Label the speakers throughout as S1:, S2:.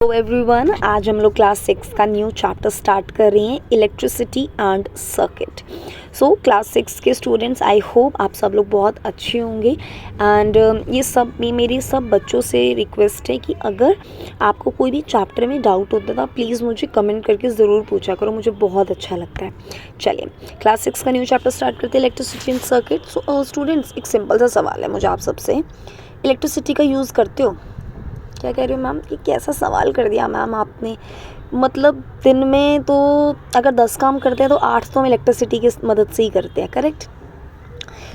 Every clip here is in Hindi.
S1: तो एवरीवन, आज हम लोग क्लास 6 का न्यू चैप्टर स्टार्ट कर रहे हैं, electricity and circuit. So class 6 के स्टूडेंट्स, आई होप आप सब लोग बहुत अच्छे होंगे। एंड ये मेरी सब बच्चों से रिक्वेस्ट है कि अगर आपको कोई भी चैप्टर में डाउट होता है तो प्लीज़ मुझे कमेंट करके ज़रूर पूछा करो, मुझे बहुत अच्छा लगता है। चलिए क्लास 6 का न्यू चैप्टर स्टार्ट करते हैं, electricity and circuit. So students, एक सिंपल सा सवाल है मुझे आप सबसे, इलेक्ट्रिसिटी का यूज़ करते हो? क्या कह रही हो मैम, कि कैसा सवाल कर दिया मैम आपने। मतलब दिन में तो अगर 10 काम करते हैं तो 8 तो हम इलेक्ट्रिसिटी की मदद से ही करते हैं, करेक्ट।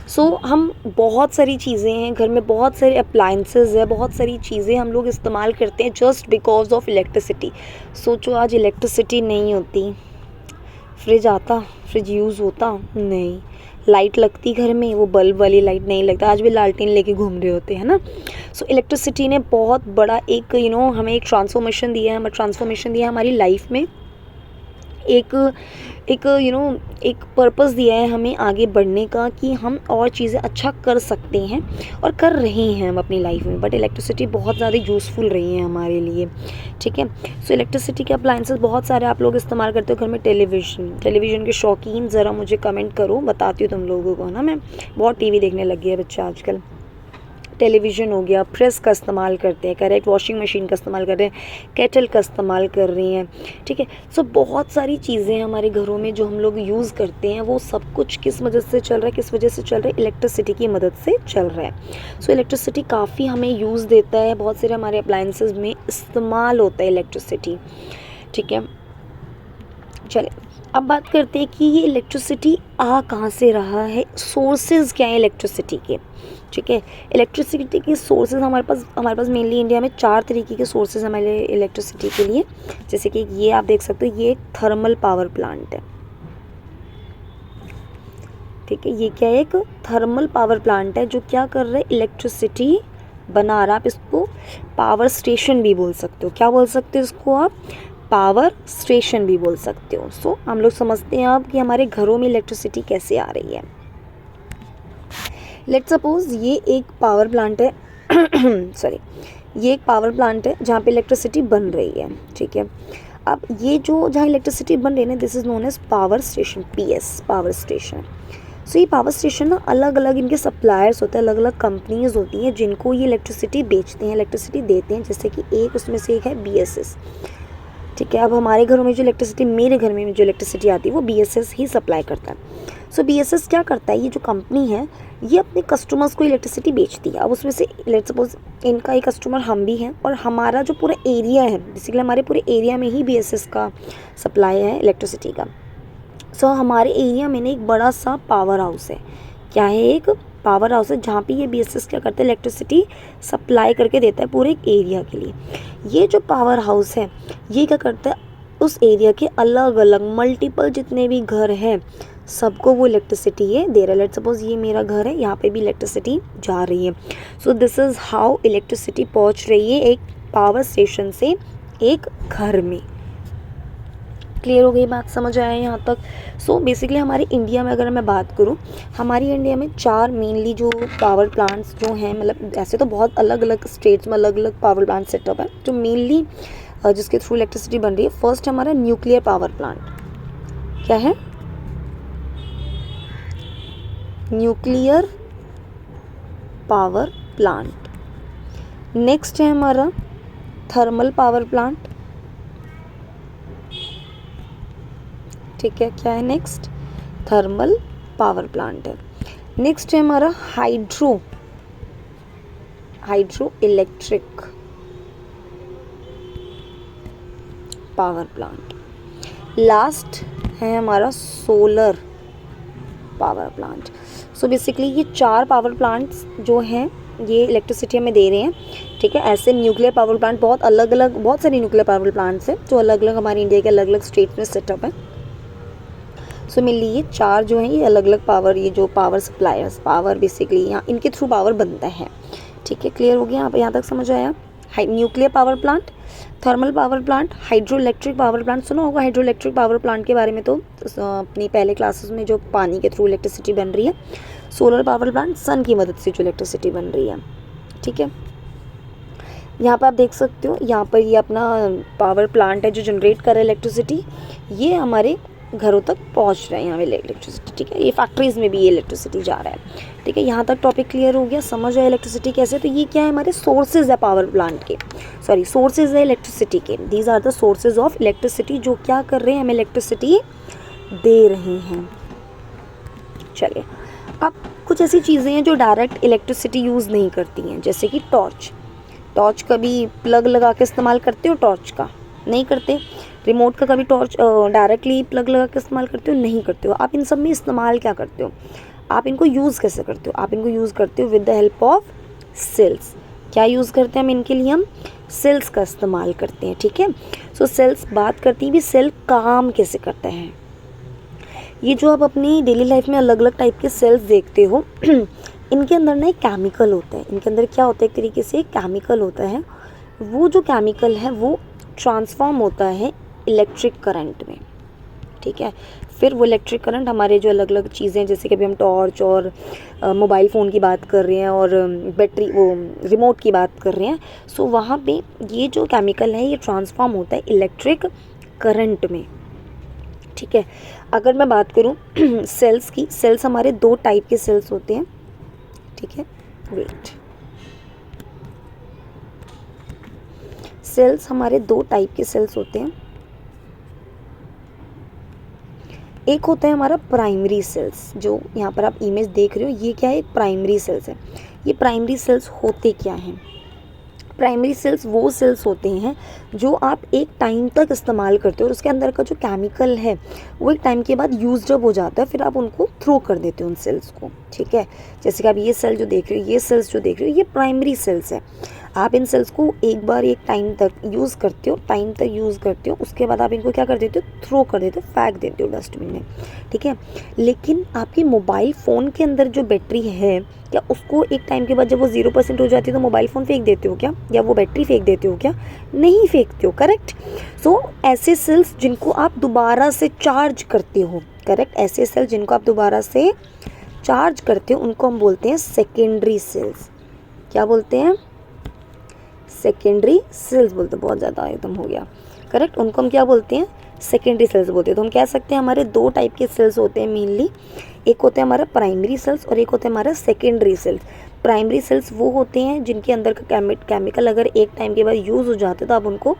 S1: सो हम बहुत सारी चीज़ें हैं घर में, बहुत सारे अप्लाइंसेस है, बहुत सारी चीज़ें हम लोग इस्तेमाल करते हैं जस्ट बिकॉज ऑफ इलेक्ट्रिसिटी। सोचो आज इलेक्ट्रिसिटी नहीं होती, फ्रिज आता, फ्रिज यूज़ होता नहीं, लाइट लगती घर में, वो बल्ब वाली लाइट नहीं लगता, आज भी लालटेन लेके घूम रहे होते हैं ना। सो इलेक्ट्रिसिटी ने बहुत बड़ा एक हमें एक ट्रांसफॉर्मेशन दिया है हमारी लाइफ में, एक एक पर्पस दिया है हमें आगे बढ़ने का, कि हम और चीज़ें अच्छा कर सकते हैं और कर रहे हैं हम अपनी लाइफ में। बट इलेक्ट्रिसिटी बहुत ज़्यादा यूज़फुल रही है हमारे लिए, ठीक है। सो इलेक्ट्रिसिटी के अप्लाइंसेस बहुत सारे आप लोग इस्तेमाल करते हो घर में। टेलीविज़न के शौकीन ज़रा मुझे कमेंट करो, बताती हूँ तुम लोगों को ना। मैं बहुत टीवी देखने लगी है बच्चा आजकल। टेलीविज़न हो गया, प्रेस का इस्तेमाल करते हैं, करेक्ट, वॉशिंग मशीन का इस्तेमाल कर रहे हैं, केटल का इस्तेमाल कर रही हैं, ठीक है। सो बहुत सारी चीज़ें हमारे घरों में जो हम लोग यूज़ करते हैं, वो सब कुछ किस मदद से चल रहा है, किस वजह से चल रहा है, इलेक्ट्रिसिटी की मदद से चल रहा है। सो इलेक्ट्रिसिटी काफ़ी हमें यूज़ देता है, बहुत सारे हमारे अप्लाइंसेस में इस्तेमाल होता है इलेक्ट्रिसिटी, ठीक है। चले अब बात करते हैं कि ये इलेक्ट्रिसिटी आ कहाँ से रहा है, सोर्सेज क्या है इलेक्ट्रिसिटी के, ठीक है। इलेक्ट्रिसिटी के सोर्सेज हमारे पास मेनली इंडिया में 4 तरीके के सोर्सेज हमारे इलेक्ट्रिसिटी के लिए। जैसे कि ये आप देख सकते हो, ये एक थर्मल पावर प्लांट है, ठीक है। ये क्या है, एक थर्मल पावर प्लांट है जो क्या कर रहा है, इलेक्ट्रिसिटी बना रहा है। आप इसको पावर स्टेशन भी बोल सकते हो, क्या बोल सकते हो इसको आप, पावर स्टेशन भी बोल सकते हो। सो हम लोग समझते हैं अब कि हमारे घरों में इलेक्ट्रिसिटी कैसे आ रही है। लेट्स सपोज ये एक पावर प्लांट है सॉरी, ये एक पावर प्लांट है जहाँ पे इलेक्ट्रिसिटी बन रही है, ठीक है। अब ये जो जहाँ इलेक्ट्रिसिटी बन रही है ना, this is known as power station, PS power station. So ये पावर स्टेशन ना अलग अलग इनके सप्लायर्स होते हैं, अलग अलग कंपनीज होती हैं जिनको ये इलेक्ट्रिसिटी बेचते हैं, इलेक्ट्रिसिटी देते हैं। जैसे कि एक उसमें से एक है BSS, ठीक है। अब हमारे घरों में जो इलेक्ट्रिसिटी, मेरे घर में जो इलेक्ट्रिसिटी आती है वो BSS ही सप्लाई करता है। सो BSS क्या करता है, ये जो कंपनी है ये अपने कस्टमर्स को इलेक्ट्रिसिटी बेचती है। अब उसमें से लेट्स सपोज इनका एक कस्टमर हम भी हैं, और हमारा जो पूरा एरिया है, बेसिकली हमारे पूरे एरिया में ही BSS का सप्लाई है इलेक्ट्रिसिटी का। सो हमारे एरिया में ना एक बड़ा सा पावर हाउस है, क्या है, एक पावर हाउस है जहाँ पे ये BSS क्या करता है, इलेक्ट्रिसिटी सप्लाई करके देता है पूरे एरिया के लिए। ये जो पावर हाउस है ये क्या करता है, उस एरिया के अलग अलग मल्टीपल जितने भी घर हैं सबको वो इलेक्ट्रिसिटी ये दे रहा है। लेट्स सपोज ये मेरा घर है, यहाँ पे भी इलेक्ट्रिसिटी जा रही है। So this is how electricity पहुँच रही है एक पावर स्टेशन से एक घर में। क्लियर हो गई बात, समझ आया यहाँ तक। सो बेसिकली हमारे इंडिया में अगर मैं बात करूँ, हमारी इंडिया में 4 मेनली जो पावर प्लांट्स जो हैं, मतलब ऐसे तो बहुत अलग अलग स्टेट्स में अलग अलग पावर प्लांट सेटअप है जो मेनली जिसके थ्रू इलेक्ट्रिसिटी बन रही है। फर्स्ट हमारा न्यूक्लियर पावर प्लांट, क्या है, न्यूक्लियर पावर प्लांट। नेक्स्ट है हमारा थर्मल पावर प्लांट, ठीक है। क्या है नेक्स्ट, थर्मल पावर प्लांट है। नेक्स्ट है हमारा hydro electric power plant. Last है हमारा solar power plant. So basically ये 4 पावर प्लांट्स जो हैं ये इलेक्ट्रिसिटी हमें दे रहे हैं, ठीक है। ऐसे न्यूक्लियर पावर प्लांट बहुत अलग अलग, बहुत सारे न्यूक्लियर पावर प्लांट्स हैं जो अलग अलग हमारे इंडिया के अलग अलग स्टेट्स में सेटअप है। सो मेनली ये 4 जो हैं ये अलग अलग पावर, ये जो पावर सप्लायर्स, पावर बेसिकली यहाँ इनके थ्रू पावर बनता है, ठीक है। क्लियर हो गया यहाँ तक, समझ आया। Nuclear power plant, thermal power plant, hydro electric power plant. सुना होगा हाइड्रो इलेक्ट्रिक पावर प्लांट के बारे में तो अपनी पहले क्लासेस में, जो पानी के थ्रू इलेक्ट्रिसिटी बन रही है। सोलर पावर प्लांट, सन की मदद से जो इलेक्ट्रिसिटी बन रही है, ठीक है। यहाँ पर आप देख सकते हो, यहाँ पर ये अपना पावर प्लांट है जो जनरेट कर रहा है इलेक्ट्रिसिटी, ये हमारे घरों तक पहुँच रहा है यहाँ पे इलेक्ट्रिसिटी, ठीक है। ये फैक्ट्रीज़ में भी ये इलेक्ट्रिसिटी जा रहा है, ठीक है। यहाँ तक टॉपिक क्लियर हो गया, समझ आया इलेक्ट्रिसिटी कैसे। तो ये क्या है, हमारे सोर्सेज है पावर प्लांट के, सॉरी सोर्सेज है इलेक्ट्रिसिटी के। These are the sources of electricity, जो क्या कर रहे हैं, हमें इलेक्ट्रिसिटी दे रहे हैं। चलिए, अब कुछ ऐसी चीज़ें हैं जो डायरेक्ट इलेक्ट्रिसिटी यूज़ नहीं करती हैं, जैसे कि टॉर्च। टॉर्च कभी प्लग लगा के इस्तेमाल करते हो टॉर्च का? नहीं करते। रिमोट का कभी टॉर्च डायरेक्टली प्लग लगा के इस्तेमाल करते हो? नहीं करते हो। आप इन सब में इस्तेमाल क्या करते हो, आप इनको यूज़ कैसे करते हो? आप इनको यूज़ करते हो with the help of sales. क्या यूज़ करते हैं हम इनके लिए? हम सेल्स का इस्तेमाल करते हैं, ठीक है। सो सेल्स बात करती है भी सेल काम कैसे करता है। ये जो आप अपनी डेली लाइफ में अलग अलग टाइप के सेल्स देखते हो इनके अंदर ना एक केमिकल होता है। इनके अंदर क्या होता है, एक तरीके से केमिकल होता है। वो जो केमिकल है वो ट्रांसफॉर्म होता है इलेक्ट्रिक करंट में, ठीक है। फिर वो इलेक्ट्रिक करंट हमारे जो अलग अलग चीज़ें, जैसे कि अभी हम टॉर्च और मोबाइल फ़ोन की बात कर रहे हैं और बैटरी वो रिमोट की बात कर रहे हैं, सो वहाँ पे ये जो केमिकल है ये ट्रांसफॉर्म होता है इलेक्ट्रिक करंट में, ठीक है। अगर मैं बात करूँ सेल्स की, सेल्स हमारे दो टाइप के सेल्स होते हैं, ठीक है। वेट, सेल्स हमारे दो टाइप के सेल्स होते हैं। एक होता है हमारा प्राइमरी सेल्स, जो यहाँ पर आप इमेज देख रहे हो, ये क्या है, प्राइमरी सेल्स है। ये प्राइमरी सेल्स होते क्या हैं? प्राइमरी सेल्स वो सेल्स होते हैं जो आप एक टाइम तक इस्तेमाल करते हो और उसके अंदर का जो केमिकल है वो एक टाइम के बाद यूज्ड अप हो जाता है, फिर आप उनको थ्रो कर देते हो उन सेल्स को, ठीक है। जैसे कि आप ये सेल जो देख रहे हो, ये सेल्स जो देख रहे हो, ये प्राइमरी सेल्स है। आप इन सेल्स को एक बार एक टाइम तक यूज़ करते हो, टाइम तक यूज़ करते हो, उसके बाद आप इनको क्या कर देते हो, थ्रो कर देते हो, फेंक देते हो डस्टबिन में, ठीक है। लेकिन आपकी मोबाइल फ़ोन के अंदर जो बैटरी है, क्या उसको एक टाइम के बाद जब वो 0% हो जाती है तो मोबाइल फ़ोन फेंक देते हो क्या, या वो बैटरी फेंक देते हो क्या? नहीं फेंकते हो, करेक्ट। सो ऐसे सेल्स जिनको आप दोबारा से चार्ज करते हो, करेक्ट, ऐसे सेल जिनको आप दोबारा से चार्ज करते हो उनको हम बोलते हैं सेकेंडरी सेल्स। क्या बोलते हैं? सेकेंडरी सेल्स बोलते हैं। बहुत ज़्यादा एकदम हो गया, करेक्ट। उनको हम क्या बोलते हैं? सेकेंडरी सेल्स बोलते हैं। तो हम कह सकते हैं हमारे दो टाइप के सेल्स होते हैं मेनली, एक होता है हमारा प्राइमरी सेल्स और एक होता है हमारा सेकेंडरी सेल्स। प्राइमरी सेल्स वो होते हैं जिनके अंदर का केमिकल अगर एक टाइम के बाद यूज़ हो जाते तो आप उनको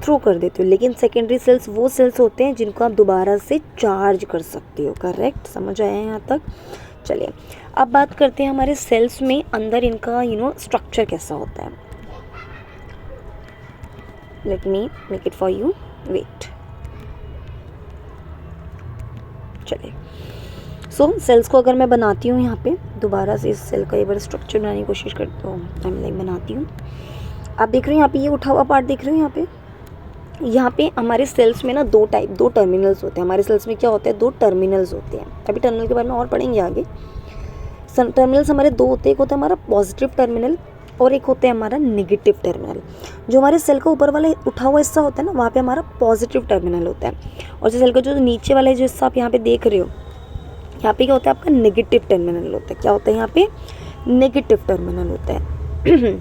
S1: थ्रो कर देते हो, लेकिन सेकेंडरी सेल्स वो सेल्स होते हैं जिनको आप दोबारा से चार्ज कर सकते हो, करेक्ट। समझ आया यहाँ तक? चलिए, अब बात करते हैं हमारे सेल्स में अंदर इनका स्ट्रक्चर कैसा होता है। Let me make it for you, wait. चलिए, सो सेल्स को अगर मैं बनाती हूँ यहाँ पे दोबारा से, इस सेल का एक बार स्ट्रक्चर बनाने की कोशिश करती हूँ, टाइमलाइन बनाती हूँ। आप देख रहे हो यहाँ पे ये उठा हुआ पार्ट देख रहे हो यहाँ पे हमारे सेल्स में ना दो टर्मिनल्स होते हैं। हमारे सेल्स में क्या होता है, दो टर्मिनल्स होते हैं। अभी टर्मिनल के बारे में और पढ़ेंगे आगे। टर्मिनल्स हमारे दो होते हैं, एक होता है हमारा पॉजिटिव टर्मिनल और एक होता है हमारा नेगेटिव टर्मिनल। जो हमारे सेल का ऊपर वाला उठा हुआ हिस्सा होता है ना, वहाँ पे हमारा पॉजिटिव टर्मिनल होता है, और जो सेल का जो नीचे वाला जो हिस्सा आप यहाँ पे देख रहे हो, यहाँ पे क्या होता है, आपका नेगेटिव टर्मिनल होता है। क्या होता है यहाँ पे? नेगेटिव टर्मिनल होता है।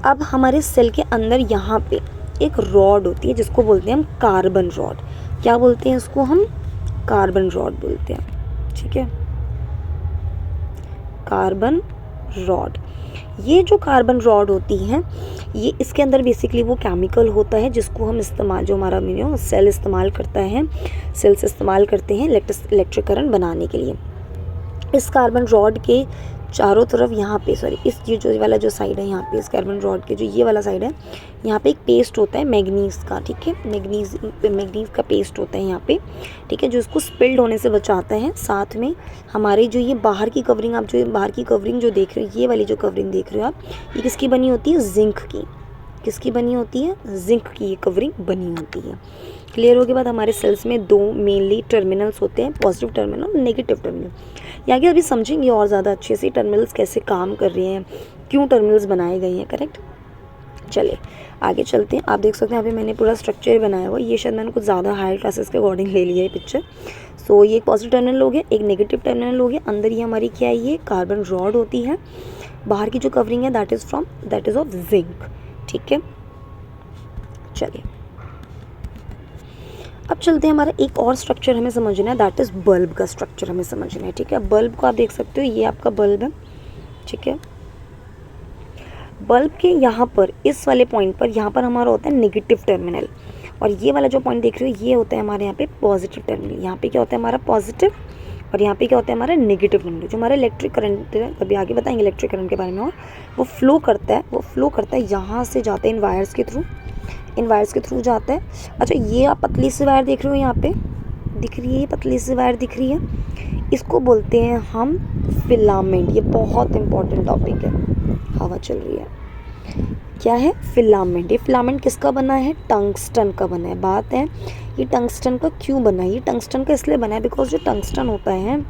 S1: अब हमारे सेल के अंदर यहाँ पे एक रॉड होती है जिसको बोलते हैं हम कार्बन रॉड। क्या बोलते हैं इसको? हम कार्बन रॉड बोलते हैं, ठीक है, कार्बन रॉड। ये जो कार्बन रॉड होती है, ये इसके अंदर बेसिकली वो केमिकल होता है जिसको हम इस्तेमाल, जो हमारा सेल इस्तेमाल करता है, सेल्स इस्तेमाल करते हैं इलेक्ट्रिक करंट बनाने के लिए। इस कार्बन रॉड के चारों तरफ यहाँ पे, सॉरी, इस ये जो वाला जो साइड है यहाँ पे, इस कार्बन रॉड के जो ये वाला साइड है, यहाँ पे एक पेस्ट होता है मैग्नीज का, ठीक है, मैग्नीज का पेस्ट होता है यहाँ पे, ठीक है, जो इसको स्पिल्ड होने से बचाता है। साथ में हमारे जो ये बाहर की कवरिंग, आप जो बाहर की कवरिंग जो देख रहे हो, ये वाली जो कवरिंग देख रहे हो आप, ये किसकी बनी होती है? जिंक की। किसकी बनी होती है? जिंक की ये कवरिंग बनी होती है। क्लियर हो गया बात? हमारे सेल्स में दो मेनली टर्मिनल्स होते हैं, पॉजिटिव टर्मिनल और नेगेटिव टर्मिनल। यहाँ के अभी समझेंगे और ज़्यादा अच्छे से टर्मिनल्स कैसे काम कर रहे हैं, क्यों टर्मिनल्स बनाए गए हैं, करेक्ट। चलिए आगे चलते हैं। आप देख सकते हैं यहाँ पे मैंने पूरा स्ट्रक्चर बनाया हुआ, ये शायद मैंने कुछ ज़्यादा हायर क्लासेस के अकॉर्डिंग ले लिया है पिक्चर। सो ये एक पॉजिटिव टर्मिनल हो गया, एक नेगेटिव टर्मिनल हो गया। अंदर ये हमारी क्या है, ये कार्बन रॉड होती है। बाहर की जो कवरिंग है दैट इज़ ऑफ जिंक। ठीक है, चलिए अब चलते हैं, हमारा एक और स्ट्रक्चर हमें समझना है, दैट इज़ बल्ब का स्ट्रक्चर हमें समझना है। ठीक है, बल्ब को आप देख सकते हो, ये आपका बल्ब है। ठीक है, बल्ब के यहाँ पर इस वाले पॉइंट पर, यहाँ पर हमारा होता है नेगेटिव टर्मिनल, और ये वाला जो पॉइंट देख रहे हो ये होता है हमारे यहाँ पे पॉजिटिव टर्मिनल। यहाँ पे क्या होता है हमारा पॉजिटिव, और यहाँ पे क्या होता है हमारा नेगेटिव टर्मिनल। जो हमारा इलेक्ट्रिक करंट है, कभी आगे बताएंगे इलेक्ट्रिक करंट के बारे में, और वो फ्लो करता है यहाँ से जाता है इन वायर्स के थ्रू, इन वायर्स के थ्रू जाता है। अच्छा, ये आप पतली सी वायर देख रहे हो, यहाँ पे दिख रही है, ये पतली सी वायर दिख रही है, इसको बोलते हैं हम फिलामेंट। ये बहुत इंपॉर्टेंट टॉपिक है, हवा चल रही है, क्या है फिलामेंट। ये फिलामेंट किसका बना है, टंगस्टन का बना है। बात है ये टंगस्टन का क्यों बना है, ये टंगस्टन का इसलिए बना है बिकॉज जो टंगस्टन होता है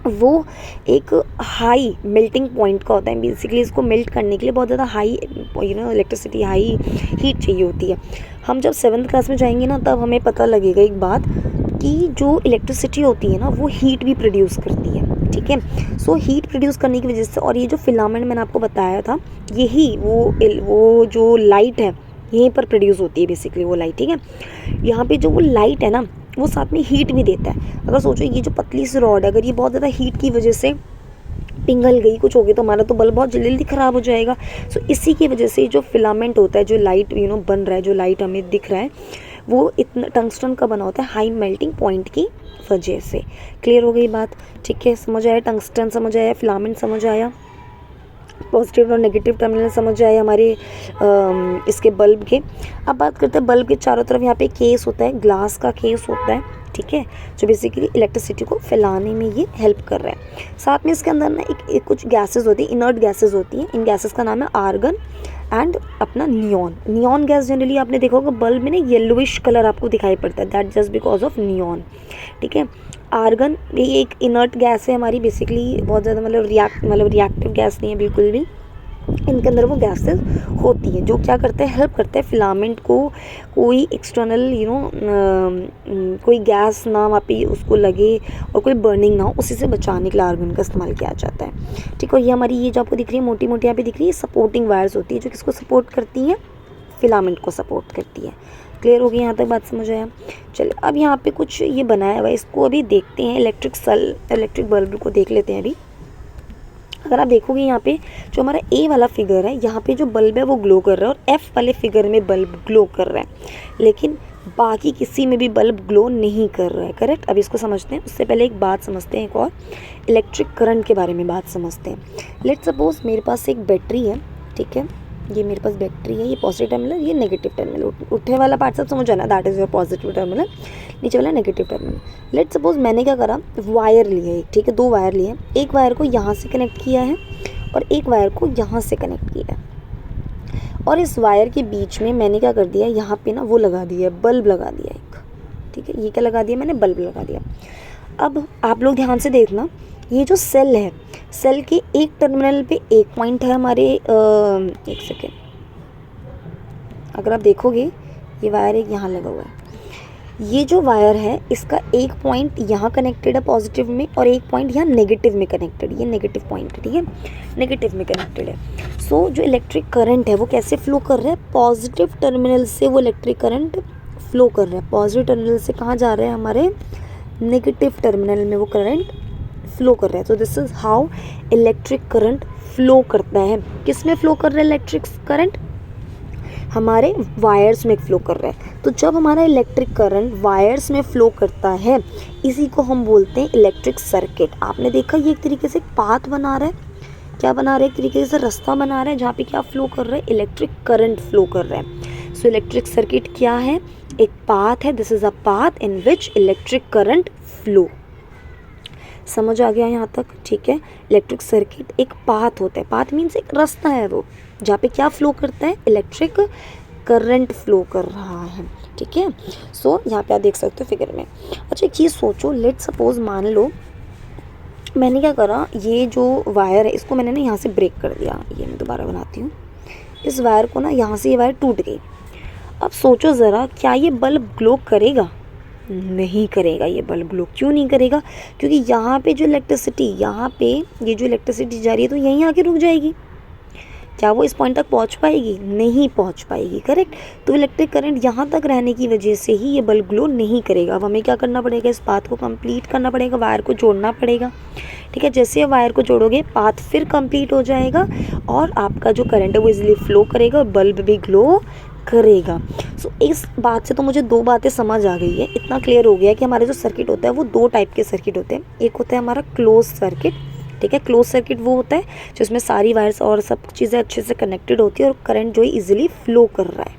S1: वो एक हाई मेल्टिंग पॉइंट का होता है। बेसिकली इसको मेल्ट करने के लिए बहुत ज़्यादा हाई इलेक्ट्रिसिटी, हाई हीट चाहिए होती है। हम जब 7th क्लास में जाएंगे ना, तब हमें पता लगेगा एक बात कि जो इलेक्ट्रिसिटी होती है ना, वो हीट भी प्रोड्यूस करती है। ठीक है, सो हीट प्रोड्यूस करने की वजह से, और ये जो फिलामेंट मैंने आपको बताया था, यही वो जो लाइट है यहीं पर प्रोड्यूस होती है बेसिकली वो लाइट। ठीक है, यहाँ पे जो वो लाइट है ना, वो साथ में हीट भी देता है। अगर सोचो ये जो पतली सी रॉड है, अगर ये बहुत ज़्यादा हीट की वजह से पिघल गई, कुछ हो गया, तो हमारा तो बल्ब बहुत जल्दी ख़राब हो जाएगा। सो इसी की वजह से जो फिलामेंट होता है, जो लाइट बन रहा है, जो लाइट हमें दिख रहा है, वो इतना टंगस्टन का बना होता है हाई मेल्टिंग पॉइंट की वजह से। क्लियर हो गई बात? ठीक है, समझ आया, टंगस्टन समझ आया, फिलामेंट समझ आया, पॉजिटिव और नेगेटिव टर्मिनल समझ आए हमारे इसके बल्ब के। अब बात करते हैं बल्ब के चारों तरफ, यहाँ पे केस होता है, ग्लास का केस होता है। ठीक है, जो बेसिकली इलेक्ट्रिसिटी को फैलाने में ये हेल्प कर रहा है। साथ में इसके अंदर ना एक कुछ गैसेस होती है, इनर्ट गैसेस होती हैं। इन गैसेस का नाम है आर्गन एंड अपना नियॉन। नियॉन गैस जनरली आपने देखा होगा बल्ब में ना येलोविश कलर आपको दिखाई पड़ता है, that just because of neon. ठीक है, आर्गन ये एक इनर्ट गैस है हमारी, बेसिकली बहुत ज़्यादा रिएक्टिव गैस नहीं है बिल्कुल भी। इनके अंदर वो गैसेस होती हैं जो क्या करते हैं, हेल्प करते हैं फिलामेंट को कोई एक्सटर्नल कोई गैस ना वहाँ पे उसको लगे और कोई बर्निंग ना हो, उसी से बचाने के लिए आर्गन का इस्तेमाल किया जाता है। ठीक है, और ये हमारी ये जो आपको दिख रही है मोटी मोटी यहाँ पे दिख रही है, सपोर्टिंग वायर्स होती है जो किसको सपोर्ट करती हैं, फिलामेंट को सपोर्ट करती है। क्लियर हो गई यहाँ तक बात, समझ आया? चलिए अब यहाँ पे कुछ ये बनाया हुआ है, इसको अभी देखते हैं, इलेक्ट्रिक बल्ब को देख लेते हैं अभी। अगर आप देखोगे यहाँ पे जो हमारा ए वाला फिगर है, यहाँ पे जो बल्ब है वो ग्लो कर रहा है, और एफ वाले फिगर में बल्ब ग्लो कर रहा है, लेकिन बाकी किसी में भी बल्ब ग्लो नहीं कर रहा है। करेक्ट? अब इसको समझते हैं, उससे पहले एक बात समझते हैं, एक और इलेक्ट्रिक करंट के बारे में बात समझते हैं। लेट्स सपोज मेरे पास एक बैटरी है। ठीक है, ये मेरे पास बैटरी है, ये पॉजिटिव टर्मिनल, ये नेगेटिव टर्मिनल। उठे वाला पार्ट सब समझ आना, that is your positive terminal, नीचे वाला नेगेटिव टर्मिनल। लेट्स सपोज मैंने क्या करा, वायर लिए एक, ठीक है, 2 वायर लिए, एक वायर को यहाँ से कनेक्ट किया है और एक वायर को यहाँ से कनेक्ट किया है, और इस वायर के बीच में मैंने क्या कर दिया, यहाँ पे ना वो लगा दिया, बल्ब लगा दिया एक। ठीक है, ये क्या लगा दिया मैंने, बल्ब लगा दिया। अब आप लोग ध्यान से देखना, ये जो सेल है, सेल के एक टर्मिनल पे एक पॉइंट है हमारे, एक सेकेंड, अगर आप देखोगे ये वायर एक यहाँ लगा हुआ है, ये जो वायर है इसका एक पॉइंट यहाँ कनेक्टेड है पॉजिटिव में, और एक पॉइंट यहाँ नेगेटिव में कनेक्टेड, ये नेगेटिव पॉइंट है। ठीक है, नेगेटिव में कनेक्टेड है। सो जो इलेक्ट्रिक करंट है वो कैसे फ्लो कर रहा है, पॉजिटिव टर्मिनल से वो इलेक्ट्रिक करंट फ्लो कर रहा है। पॉजिटिव टर्मिनल से कहाँ जा रहा है, हमारे नेगेटिव टर्मिनल में वो करंट फ्लो कर रहा है। तो this is how electric current flow करता है। किस में फ्लो कर रहा है इलेक्ट्रिक करंट, हमारे वायर्स में फ्लो कर रहा है। तो जब हमारा इलेक्ट्रिक करंट वायर्स में फ्लो करता है, इसी को हम बोलते हैं इलेक्ट्रिक सर्किट। आपने देखा ये एक तरीके से पाथ बना रहा है, क्या बना रहा है, एक तरीके से रास्ता बना रहा है जहाँ पे क्या फ्लो कर रहा है, इलेक्ट्रिक करंट फ्लो कर रहा है। सो इलेक्ट्रिक सर्किट क्या है, एक पाथ है, this is a path in which electric current flow. समझ आ गया यहाँ तक? ठीक है, इलेक्ट्रिक सर्किट एक पाथ होता है, पाथ मीन्स एक रास्ता है वो जहाँ पे क्या फ्लो करता है, इलेक्ट्रिक करंट फ्लो कर रहा है। ठीक है, सो यहाँ पे आप देख सकते हो फिगर में। अच्छा एक चीज़ सोचो, लेट सपोज मान लो मैंने क्या करा, ये जो वायर है इसको मैंने ना यहाँ से ब्रेक कर दिया, ये मैं दोबारा बनाती हूँ, इस वायर को ना यहाँ से ये वायर टूट गई। अब सोचो ज़रा, क्या ये बल्ब ग्लो करेगा? नहीं करेगा ये बल्ब ग्लो। क्यों नहीं करेगा? क्योंकि यहाँ पे जो इलेक्ट्रिसिटी, यहाँ पे ये जो इलेक्ट्रिसिटी जा रही है तो यहीं आके रुक जाएगी। क्या वो इस पॉइंट तक पहुंच पाएगी? नहीं पहुंच पाएगी, करेक्ट। तो इलेक्ट्रिक करंट यहाँ तक रहने की वजह से ही ये बल्ब ग्लो नहीं करेगा। अब हमें क्या करना पड़ेगा? इस पाथ को कंप्लीट करना पड़ेगा, वायर को जोड़ना पड़ेगा, ठीक है। जैसे वायर को जोड़ोगे पाथ फिर कंप्लीट हो जाएगा और आपका जो करंट है वो इजीली फ्लो करेगा और बल्ब भी ग्लो करेगा। सो इस बात से तो मुझे दो बातें समझ आ गई है, इतना क्लियर हो गया कि हमारे जो सर्किट होता है वो दो टाइप के सर्किट होते हैं। एक होता है हमारा क्लोज सर्किट, ठीक है। क्लोज सर्किट वो होता है जिसमें सारी वायर्स और सब चीज़ें अच्छे से कनेक्टेड होती है और करंट जो है इजीली फ्लो कर रहा है,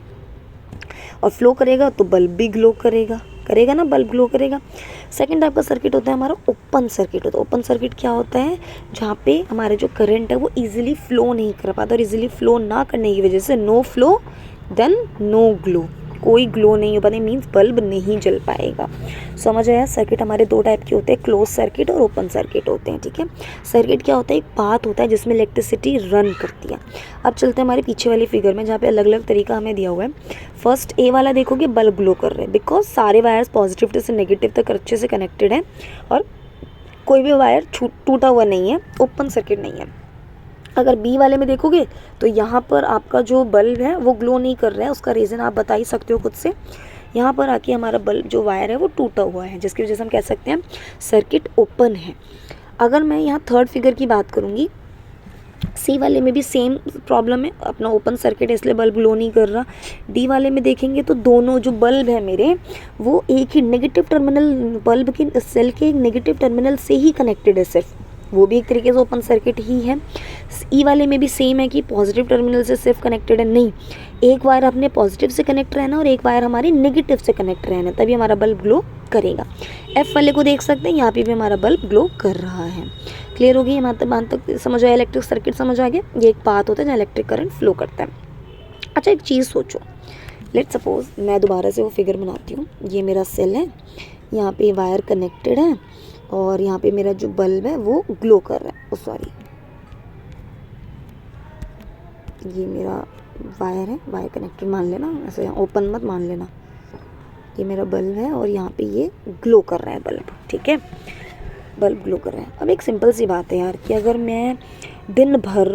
S1: और फ्लो करेगा तो बल्ब भी ग्लो करेगा, करेगा ना, बल्ब ग्लो करेगा। सेकंड टाइप का सर्किट होता है हमारा ओपन सर्किट होता है। ओपन सर्किट क्या होता है? जहाँ पे हमारे जो करंट है वो इजीली फ्लो नहीं कर पाता, और इजीली फ्लो ना करने की वजह से no flow then no glow, कोई ग्लो नहीं हो पाता, मीन्स बल्ब नहीं जल पाएगा। समझ आया? सर्किट हमारे दो टाइप के होते हैं, क्लोज सर्किट और ओपन सर्किट होते हैं, ठीक है। सर्किट क्या होता है? एक पाथ होता है जिसमें इलेक्ट्रिसिटी रन करती है। अब चलते हैं हमारे पीछे वाली फिगर में, जहाँ पे अलग अलग तरीका हमें दिया हुआ है। फर्स्ट ए वाला देखोगे, बल्ब ग्लो कर रहे हैं बिकॉज सारे वायर्स पॉजिटिव से नेगेटिव तक अच्छे से कनेक्टेड हैं और कोई भी वायर टूटा हुआ नहीं है, ओपन सर्किट नहीं है। अगर बी वाले में देखोगे तो यहाँ पर आपका जो बल्ब है वो ग्लो नहीं कर रहा है, उसका रीज़न आप बता ही सकते हो खुद से। यहाँ पर आके हमारा बल्ब जो वायर है वो टूटा हुआ है, जिसकी वजह से हम कह सकते हैं सर्किट ओपन है। अगर मैं यहाँ थर्ड फिगर की बात करूँगी, सी वाले में भी सेम प्रॉब्लम है, अपना ओपन सर्किट है इसलिए बल्ब ग्लो नहीं कर रहा। डी वाले में देखेंगे तो दोनों जो बल्ब है मेरे वो एक ही नेगेटिव टर्मिनल, बल्ब के सेल के एक नेगेटिव टर्मिनल से ही कनेक्टेड है सिर्फ, वो भी एक तरीके से ओपन सर्किट ही है। ई वाले में भी सेम है कि पॉजिटिव टर्मिनल से सिर्फ कनेक्टेड है, नहीं, एक वायर अपने पॉजिटिव से कनेक्ट रहना और एक वायर हमारी नेगेटिव से कनेक्ट रहना, तभी हमारा बल्ब ग्लो करेगा। एफ वाले को देख सकते हैं, यहाँ पे भी हमारा बल्ब ग्लो कर रहा है। क्लियर हो गई? यहाँ तक समझ आया? इलेक्ट्रिक सर्किट समझ आ गया? ये एक पाथ होता है जहाँ इलेक्ट्रिक करंट फ्लो करता है। अच्छा, एक चीज़ सोचो, लेट सपोज मैं दोबारा से वो फिगर बनाती हूँ। ये मेरा सेल है, यहाँ पे वायर कनेक्टेड है और यहाँ पे मेरा जो बल्ब है वो ग्लो कर रहा है। सॉरी, ये मेरा वायर है, वायर कनेक्टेड मान लेना, ऐसे ओपन मत मान लेना। ये मेरा बल्ब है और यहाँ पे ये ग्लो कर रहा है बल्ब, ठीक है, बल्ब ग्लो कर रहा है। अब एक सिंपल सी बात है यार कि अगर मैं दिन भर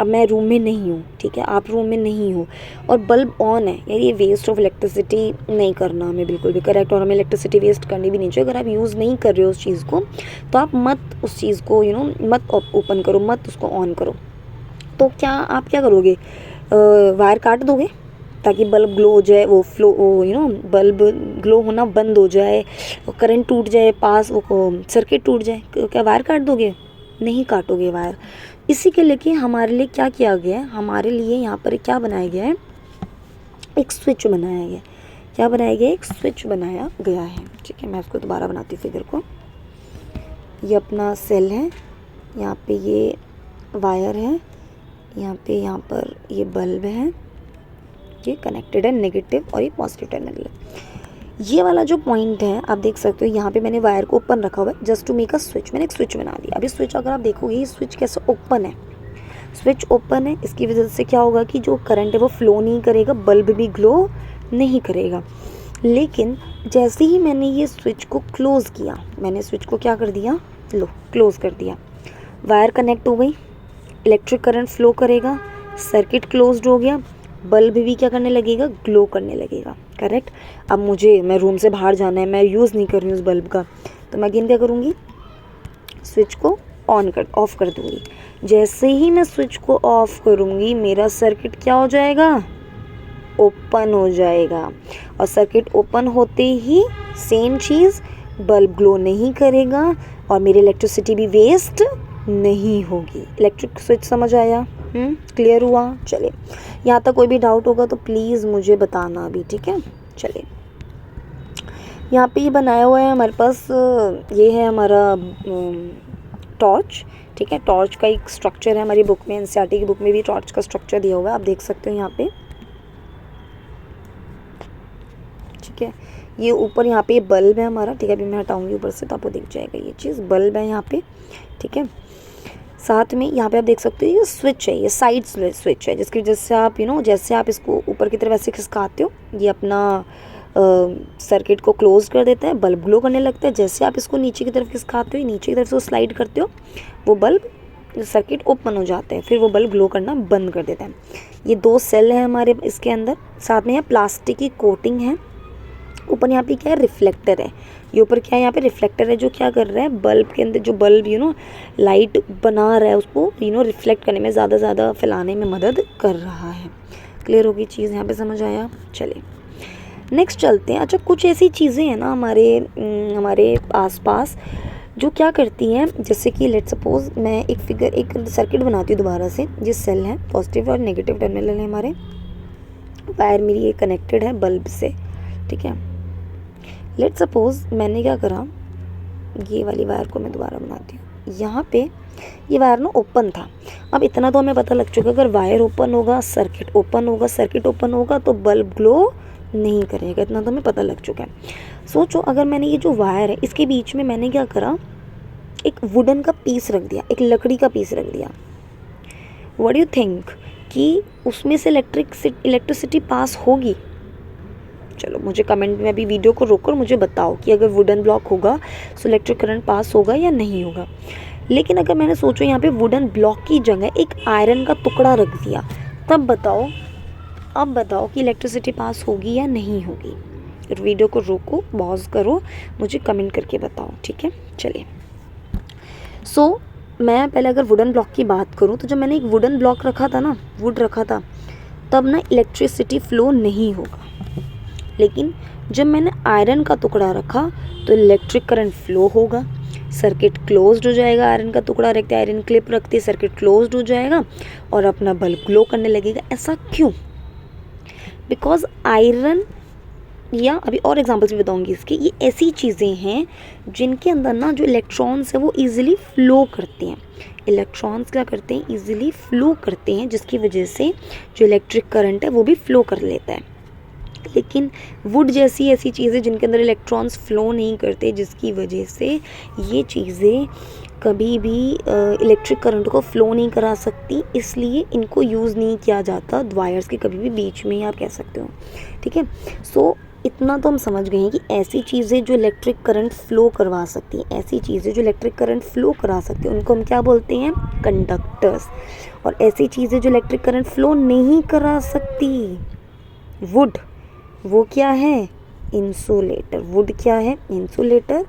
S1: अब मैं रूम में नहीं हूँ, ठीक है, आप रूम में नहीं हो और बल्ब ऑन है, यार ये वेस्ट ऑफ इलेक्ट्रिसिटी नहीं करना हमें बिल्कुल भी, करेक्ट। और हमें इलेक्ट्रिसिटी वेस्ट करनी भी नहीं चाहिए। अगर आप यूज़ नहीं कर रहे हो उस चीज़ को तो आप मत उस चीज़ को मत ओपन करो, मत उसको ऑन करो। तो क्या आप क्या करोगे? वायर काट दोगे ताकि बल्ब ग्लो हो जाए, वो फ्लो बल्ब ग्लो होना बंद हो जाए, करंट टूट जाए, पास वो सर्किट टूट जाए, क्या वायर काट दोगे? नहीं काटोगे वायर। इसी के लेके हमारे लिए क्या किया गया है? हमारे लिए यहाँ पर क्या बनाया गया है? एक स्विच बनाया गया। क्या बनाया गया? एक स्विच बनाया गया है, ठीक है। मैं इसको दोबारा बनाती हूँ फिगर को। ये अपना सेल है, यहाँ पे ये वायर है, यहाँ पर ये बल्ब है, ये कनेक्टेड है नेगेटिव और ये पॉजिटिव टर्मिनल है। ये वाला जो पॉइंट है आप देख सकते हो, यहाँ पे मैंने वायर को ओपन रखा हुआ है just to make a switch, मैंने एक स्विच बना दिया। अभी स्विच अगर आप देखोगे ये स्विच कैसे ओपन है, स्विच ओपन है, इसकी वजह से क्या होगा कि जो करंट है वो फ्लो नहीं करेगा, बल्ब भी ग्लो नहीं करेगा। लेकिन जैसे ही मैंने ये स्विच को क्लोज़ किया, मैंने स्विच को क्या कर दिया? लो, क्लोज़ कर दिया, वायर कनेक्ट हो गई, इलेक्ट्रिक करंट फ्लो करेगा, सर्किट क्लोज्ड हो गया, बल्ब भी क्या करने लगेगा? ग्लो करने लगेगा, करेक्ट। अब मैं रूम से बाहर जाना है, मैं यूज़ नहीं कर रही हूँ उस बल्ब का, तो मैं अगेन क्या करूँगी? स्विच को ऑफ कर दूँगी। जैसे ही मैं स्विच को ऑफ करूँगी मेरा सर्किट क्या हो जाएगा? ओपन हो जाएगा। और सर्किट ओपन होते ही सेम चीज़, बल्ब ग्लो नहीं करेगा और मेरी इलेक्ट्रिसिटी भी वेस्ट नहीं होगी। इलेक्ट्रिक स्विच समझ आया? क्लियर हुआ? चलिए, यहाँ तक कोई भी डाउट होगा तो प्लीज़ मुझे बताना अभी, ठीक है। चलिए, यहाँ पे ये बनाया हुआ है हमारे पास, ये है हमारा टॉर्च, ठीक है। टॉर्च का एक स्ट्रक्चर है हमारी बुक में, एनसीईआरटी की बुक में भी टॉर्च का स्ट्रक्चर दिया हुआ है, आप देख सकते हो यहाँ पे, ठीक है। ये ऊपर यहाँ पे बल्ब है हमारा, ठीक है, अभी मैं हटाऊंगी ऊपर से तो आपको दिख जाएगा ये चीज़, बल्ब है यहाँ पे, ठीक है। साथ में यहाँ पे आप देख सकते हो ये स्विच है, ये साइड स्विच है, जिसकी वजह से आप जैसे आप इसको ऊपर की तरफ ऐसे खिसकाते हो ये अपना सर्किट को क्लोज कर देता है, बल्ब ग्लो करने लगता है। जैसे आप इसको नीचे की तरफ खिसकाते हो, नीचे की तरफ से स्लाइड करते हो, वो बल्ब सर्किट ओपन हो जाते हैं, फिर वो बल्ब ग्लो करना बंद कर देता है। ये 2 सेल है हमारे इसके अंदर, साथ में यहाँ प्लास्टिक की कोटिंग है, ऊपर यहाँ पे क्या है, रिफ्लेक्टर है। ये ऊपर क्या है, यहाँ पे रिफ्लेक्टर है जो क्या कर रहा है, बल्ब के अंदर जो बल्ब लाइट बना रहा है उसको रिफ्लेक्ट करने में, ज़्यादा फैलाने में मदद कर रहा है। क्लियर होगी चीज़, यहाँ पे समझ आया। चलिए नेक्स्ट चलते हैं। अच्छा, कुछ ऐसी चीज़ें हैं ना हमारे आसपास जो क्या करती हैं, जैसे कि लेट सपोज मैं एक सर्किट बनाती हूँ दोबारा से। ये सेल है, पॉजिटिव और नेगेटिव टर्मिनल है हमारे, वायर मेरी ये कनेक्टेड है बल्ब से, ठीक है। लेट सपोज मैंने क्या करा, ये वाली वायर को मैं दोबारा बनाती हूँ। यहाँ पे ये वायर ना ओपन था। अब इतना तो हमें पता लग चुका, अगर वायर ओपन होगा सर्किट ओपन होगा, सर्किट ओपन होगा तो बल्ब ग्लो नहीं करेगा, इतना तो हमें पता लग चुका है। सोचो अगर मैंने ये जो वायर है इसके बीच में मैंने क्या करा, एक वुडन का पीस रख दिया, एक लकड़ी का पीस रख दिया। व्हाट डू यू थिंक कि उसमें से इलेक्ट्रिसिटी पास होगी? चलो मुझे कमेंट में अभी वीडियो को रोककर मुझे बताओ कि अगर वुडन ब्लॉक होगा तो इलेक्ट्रिक करंट पास होगा या नहीं होगा। लेकिन अगर मैंने सोचो यहाँ पे वुडन ब्लॉक की जगह एक आयरन का टुकड़ा रख दिया, तब बताओ, अब बताओ कि इलेक्ट्रिसिटी पास होगी या नहीं होगी। फिर वीडियो को रोको, पॉज करो, मुझे कमेंट करके बताओ, ठीक है। चलिए मैं पहले अगर वुडन ब्लॉक की बात करूँ तो जब मैंने एक वुडन ब्लॉक रखा था ना, वुड रखा था, तब ना इलेक्ट्रिसिटी फ्लो नहीं होगा। लेकिन जब मैंने आयरन का टुकड़ा रखा तो इलेक्ट्रिक करंट फ्लो होगा, सर्किट क्लोज्ड हो जाएगा। आयरन का टुकड़ा रखते, आयरन क्लिप रखते, सर्किट क्लोज्ड हो जाएगा और अपना बल्ब ग्लो करने लगेगा। ऐसा क्यों? बिकॉज आयरन, या अभी और एग्जांपल्स भी बताऊंगी इसकी, ये ऐसी चीज़ें हैं जिनके अंदर ना जो इलेक्ट्रॉन्स है वो इजीली फ्लो करते हैं। इलेक्ट्रॉन्स क्या करते हैं, इजीली फ्लो करते हैं, जिसकी वजह से जो इलेक्ट्रिक करंट है वो भी फ्लो कर लेता है। लेकिन वुड जैसी ऐसी चीज़ें जिनके अंदर इलेक्ट्रॉन्स फ्लो नहीं करते, जिसकी वजह से ये चीज़ें कभी भी इलेक्ट्रिक करंट को फ्लो नहीं करा सकती, इसलिए इनको यूज़ नहीं किया जाता वायर्स के कभी भी बीच में, आप कह सकते हो, ठीक है। इतना तो हम समझ गए हैं कि ऐसी चीज़ें जो इलेक्ट्रिक करंट फ्लो करवा सकती हैं, ऐसी चीज़ें जो इलेक्ट्रिक करंट फ्लो करा सकती हैं, उनको हम क्या बोलते हैं, कंडक्टर्स। और ऐसी चीज़ें जो इलेक्ट्रिक करंट फ्लो नहीं करा सकती, वुड, वो क्या है, इंसुलेटर। वुड क्या है, इंसुलेटर।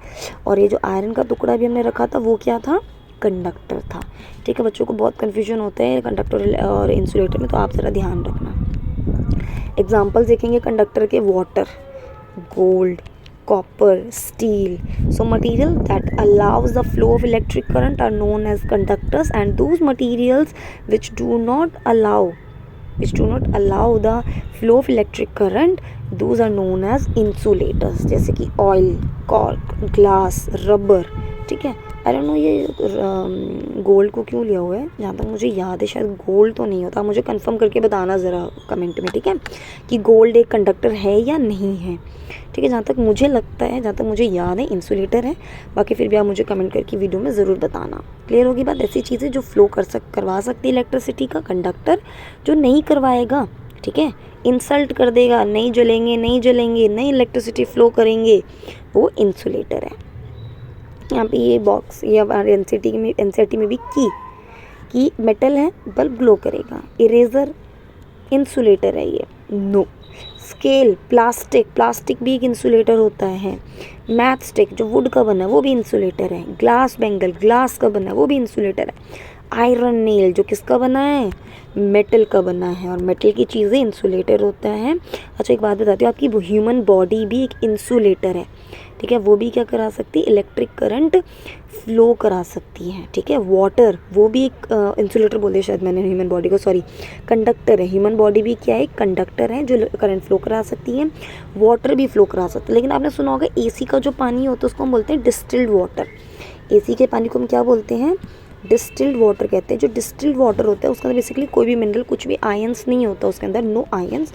S1: और ये जो आयरन का टुकड़ा भी हमने रखा था वो क्या था, कंडक्टर था, ठीक है। बच्चों को बहुत कन्फ्यूजन होता है कंडक्टर और इंसुलेटर में, तो आप ज़रा ध्यान रखना। एग्जाम्पल्स देखेंगे कंडक्टर के, water, gold, copper, steel. So material that allows the flow of electric current are known as conductors, and those materials which do not allow the flow of electric current, those are known as insulators, जैसे कि ऑयल, कॉर्क, ग्लास, रबर, ठीक है। आई डोंट नो ये गोल्ड को क्यों लिया हुआ है, जहाँ तक मुझे याद है शायद गोल्ड तो नहीं होता, मुझे कंफर्म करके बताना ज़रा कमेंट में, ठीक है, कि गोल्ड एक कंडक्टर है या नहीं है, ठीक है। जहाँ तक मुझे लगता है, जहाँ तक मुझे याद है, इंसुलेटर है। बाकी फिर भी आप मुझे कमेंट करके वीडियो में ज़रूर बताना। क्लियर होगी बात। ऐसी चीज़ें जो फ्लो करवा सकती है इलेक्ट्रिसिटी का, कंडक्टर जो नहीं करवाएगा, ठीक है, इंसल्ट कर देगा, नहीं जलेंगे, नहीं इलेक्ट्रिसिटी फ्लो करेंगे, वो इंसुलेटर है। यहाँ पे ये बॉक्स, ये हमारे एनसीईआरटी में भी की मेटल है, बल्ब ग्लो करेगा। इरेजर इंसुलेटर है ये, नो। स्केल, प्लास्टिक भी एक इंसुलेटर होता है। मैथ स्टिक जो वुड का बना है वो भी इंसुलेटर है। ग्लास बैंगल ग्लास का बना है वो भी इंसुलेटर है। आयरन नेल जो किसका बना है, मेटल का बना है, और मेटल की चीज़ें इंसुलेटर होता है। अच्छा एक बात बताती हूँ, आपकी ह्यूमन बॉडी भी एक इंसुलेटर है, ठीक है। वो भी क्या करा सकती है, इलेक्ट्रिक करंट फ्लो करा सकती है, ठीक है। वाटर, वो भी एक इंसुलेटर बोल दिया शायद मैंने ह्यूमन बॉडी को, सॉरी, कंडक्टर है। ह्यूमन बॉडी भी क्या है, कंडक्टर है जो करंट फ्लो करा सकती है। वाटर भी फ्लो करा सकती है। लेकिन आपने सुना होगा एसी का जो पानी होता है उसको हम बोलते हैं डिस्टिल्ड वाटर। एसी के पानी को हम क्या बोलते हैं, डिस्टिल्ड वाटर कहते हैं। जो डिस्टिल्ड वाटर होता है उसके अंदर बेसिकली कोई भी मिनरल, कुछ भी आयंस नहीं होता उसके अंदर, नो आयंस।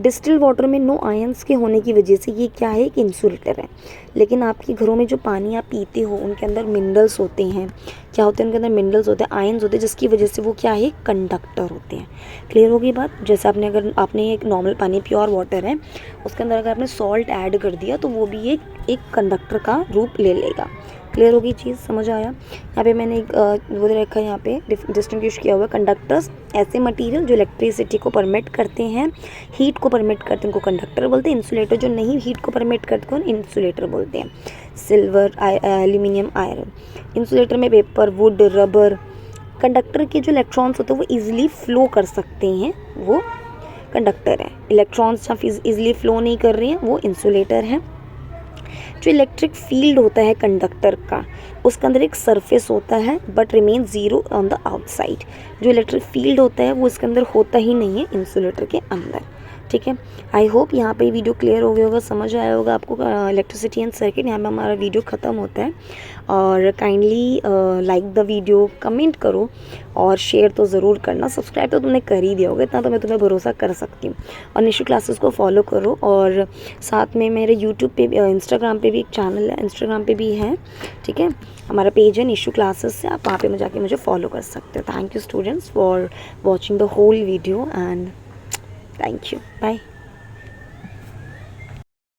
S1: डिस्टिल्ड वाटर में नो आयंस के होने की वजह से ये क्या है, एक इंसुलेटर है। लेकिन आपके घरों में जो पानी आप पीते हो उनके अंदर मिनरल्स होते हैं, क्या होते हैं उनके अंदर, मिनरल्स होते हैं, आयंस होते हैं, जिसकी वजह से वो क्या है, कंडक्टर होते हैं। क्लियर होगी बात। जैसे अगर आपने एक नॉर्मल पानी, प्योर वाटर है, उसके अंदर अगर आपने सॉल्ट ऐड कर दिया तो वो भी एक कंडक्टर का रूप ले लेगा, क्लियर होगी चीज़, समझ आया। यहाँ पे मैंने एक वो दे रखा है, यहाँ पे डिस्टिंग्विश किया हुआ है। कंडक्टर्स ऐसे मटेरियल जो इलेक्ट्रिसिटी को परमिट करते हैं, हीट को परमिट करते हैं, उनको कंडक्टर बोलते हैं। इंसुलेटर जो नहीं हीट को परमिट करते हैं, इंसुलेटर बोलते हैं। Silver, aluminium, iron. इंसुलेटर में पेपर, वुड, रबर। कंडक्टर के जो इलेक्ट्रॉन्स होते हैं वो ईजिली फ्लो कर सकते हैं, वो कंडक्टर है। इलेक्ट्रॉन्स जहाँ ईजिली फ्लो नहीं कर रहे हैं, वो इंसुलेटर है। जो इलेक्ट्रिक फील्ड होता है कंडक्टर का, उसके अंदर एक सरफेस होता है but remain zero on the outside. जो इलेक्ट्रिक फील्ड होता है वो इसके अंदर होता ही नहीं है इंसुलेटर के अंदर, ठीक है। आई होप यहाँ पे वीडियो क्लियर हो गया होगा, समझ आया होगा आपको इलेक्ट्रिसिटी एंड सर्किट। यहाँ पे हमारा वीडियो ख़त्म होता है। और kindly like the video, comment करो और शेयर तो ज़रूर करना। सब्सक्राइब तो तुमने कर ही दिया होगा, इतना तो मैं तुम्हें भरोसा कर सकती हूँ। और निशु क्लासेस को फॉलो करो। और साथ में मेरे यूट्यूब पे, इंस्टाग्राम पे भी एक चैनल है, इंस्टाग्राम पे भी है, ठीक है। हमारा पेज है निशु क्लासेस से, आप वहाँ पे जाके मुझे फॉलो कर सकते हो। Thank you students for watching the whole video and thank you, bye.